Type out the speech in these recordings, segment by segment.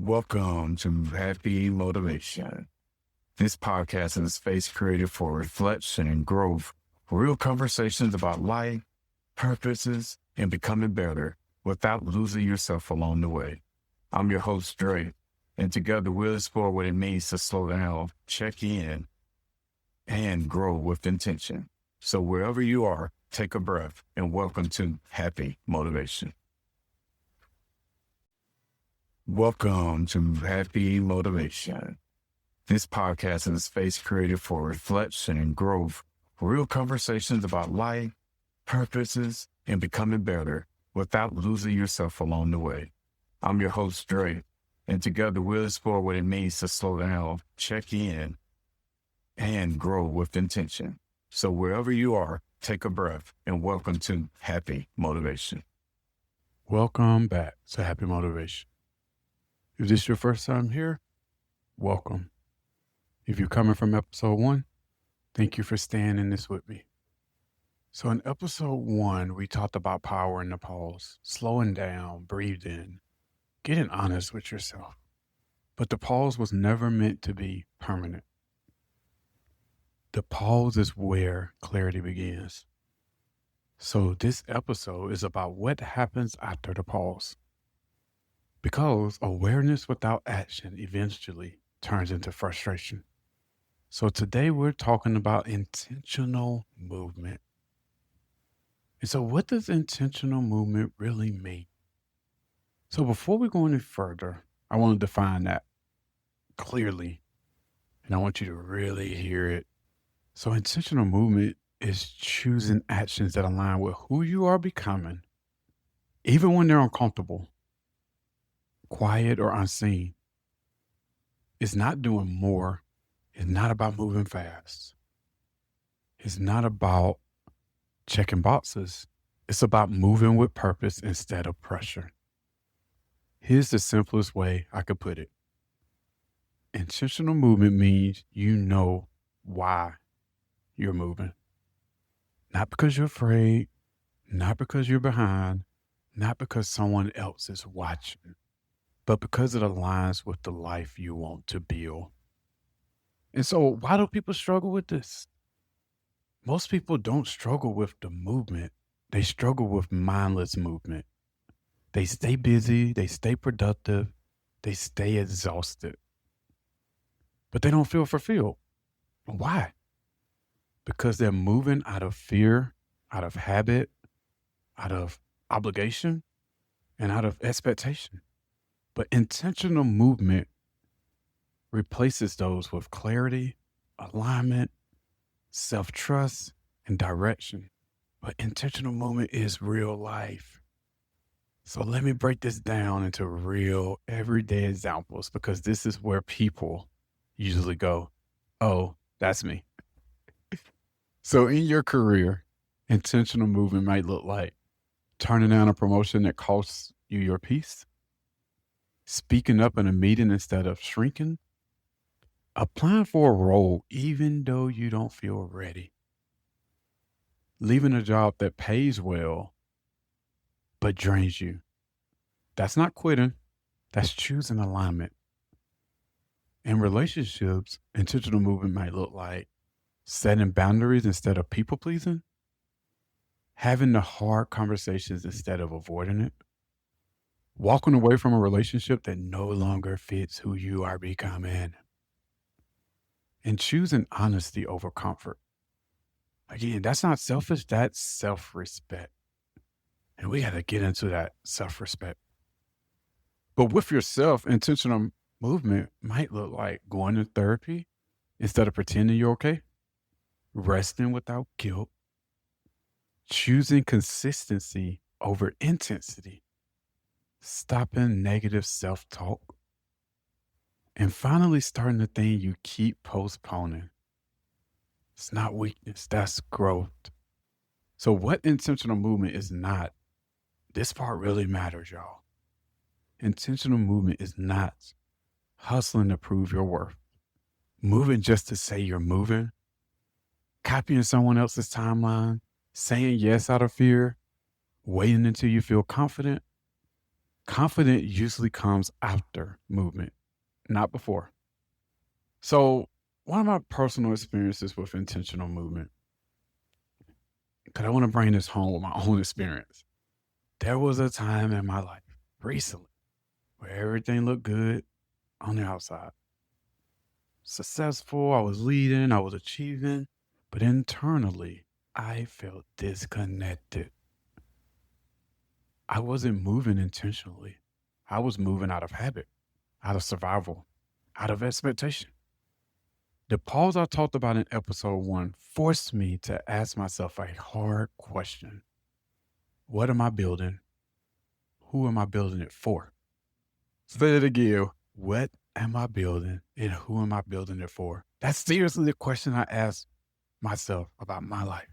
Welcome to Hape Motivation. This podcast is a space created for reflection and growth, real conversations about life, purposes, and becoming better without losing yourself along the way. I'm your host, Dray, and together we'll explore what it means to slow down, check in, and grow with intention. So wherever you are, take a breath and welcome to Hape Motivation. Welcome to Hape Motivation. This podcast is a space created for reflection and growth, real conversations about life, purposes, and becoming better without losing yourself along the way. I'm your host, Dray, and together we'll explore what it means to slow down, check in, and grow with intention. So wherever you are, take a breath and welcome to Hape Motivation. Welcome back to Hape Motivation. If this is your first time here, welcome. If you're coming from episode 1, thank you for staying in this with me. So in episode 1, we talked about power in the pause, slowing down, breathe in, getting honest with yourself. But the pause was never meant to be permanent. The pause is where clarity begins. So this episode is about what happens after the pause. Because awareness without action eventually turns into frustration. So today we're talking about intentional movement. And so what does intentional movement really mean? So before we go any further, I want to define that clearly. And I want you to really hear it. So intentional movement is choosing actions that align with who you are becoming, even when they're uncomfortable, quiet, or unseen. It's not doing more. It's not about moving fast. It's not about checking boxes. It's about moving with purpose instead of pressure. Here's the simplest way I could put it. Intentional movement means you know why you're moving. Not because you're afraid, not because you're behind, not because someone else is watching, but because it aligns with the life you want to build. And so why do people struggle with this? Most people don't struggle with the movement. They struggle with mindless movement. They stay busy, they stay productive, they stay exhausted, but they don't feel fulfilled. Why? Because they're moving out of fear, out of habit, out of obligation, and out of expectation. But intentional movement replaces those with clarity, alignment, self-trust, and direction. But intentional movement is real life. So let me break this down into real everyday examples, because this is where people usually go, oh, that's me. So in your career, intentional movement might look like turning down a promotion that costs you your peace, speaking up in a meeting instead of shrinking, applying for a role even though you don't feel ready, leaving a job that pays well but drains you. That's not quitting. That's choosing alignment. In relationships, intentional movement might look like setting boundaries instead of people pleasing, having the hard conversations instead of avoiding it, walking away from a relationship that no longer fits who you are becoming, and choosing honesty over comfort. Again, that's not selfish, that's self-respect. And we got to get into that self-respect. But with yourself, intentional movement might look like going to therapy instead of pretending you're okay, resting without guilt, choosing consistency over intensity, stopping negative self-talk, and finally starting the thing you keep postponing. It's not weakness, that's growth. So what intentional movement is not? This part really matters, y'all. Intentional movement is not hustling to prove your worth, moving just to say you're moving, copying someone else's timeline, saying yes out of fear, waiting until you feel confident. Confident usually comes after movement, not before. So one of my personal experiences with intentional movement, because I want to bring this home with my own experience. There was a time in my life recently where everything looked good on the outside. Successful, I was leading, I was achieving, but internally, I felt disconnected. I wasn't moving intentionally. I was moving out of habit, out of survival, out of expectation. The pause I talked about in episode 1 forced me to ask myself a hard question. What am I building? Who am I building it for? Say it again. What am I building and who am I building it for? That's seriously the question I asked myself about my life.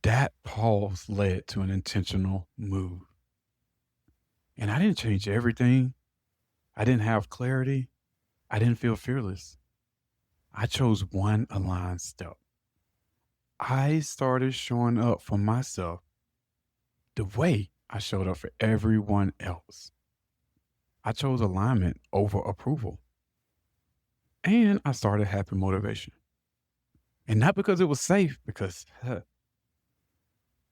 That pause led to an intentional move. And I didn't change everything. I didn't have clarity. I didn't feel fearless. I chose one aligned step. I started showing up for myself the way I showed up for everyone else. I chose alignment over approval. And I started Hape Motivation. And not because it was safe,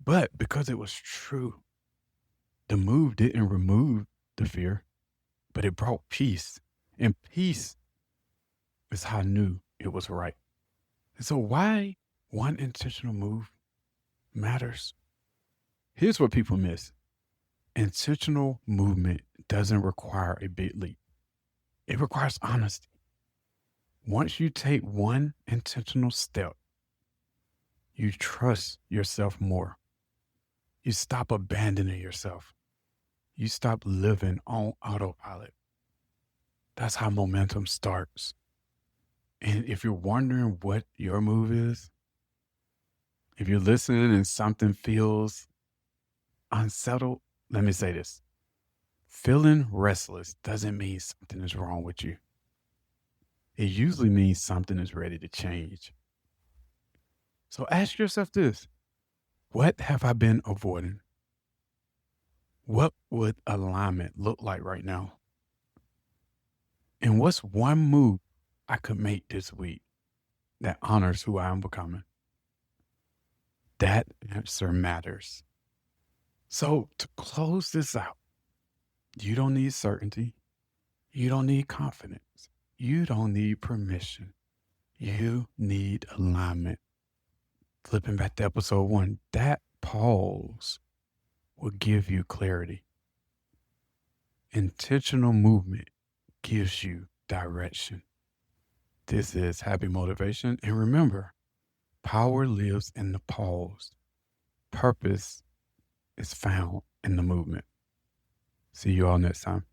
but because it was true. The move didn't remove the fear, but it brought peace. And peace is how I knew it was right. And so why one intentional move matters? Here's what people miss. Intentional movement doesn't require a big leap. It requires honesty. Once you take one intentional step, you trust yourself more. You stop abandoning yourself. You stop living on autopilot. That's how momentum starts. And if you're wondering what your move is, if you're listening and something feels unsettled, let me say this. Feeling restless doesn't mean something is wrong with you. It usually means something is ready to change. So ask yourself this. What have I been avoiding? What would alignment look like right now? And what's one move I could make this week that honors who I am becoming? That answer matters. So to close this out, you don't need certainty. You don't need confidence. You don't need permission. You need alignment. Flipping back to episode 1, that pause will give you clarity. Intentional movement gives you direction. This is Hape Motivation. And remember, power lives in the pause. Purpose is found in the movement. See you all next time.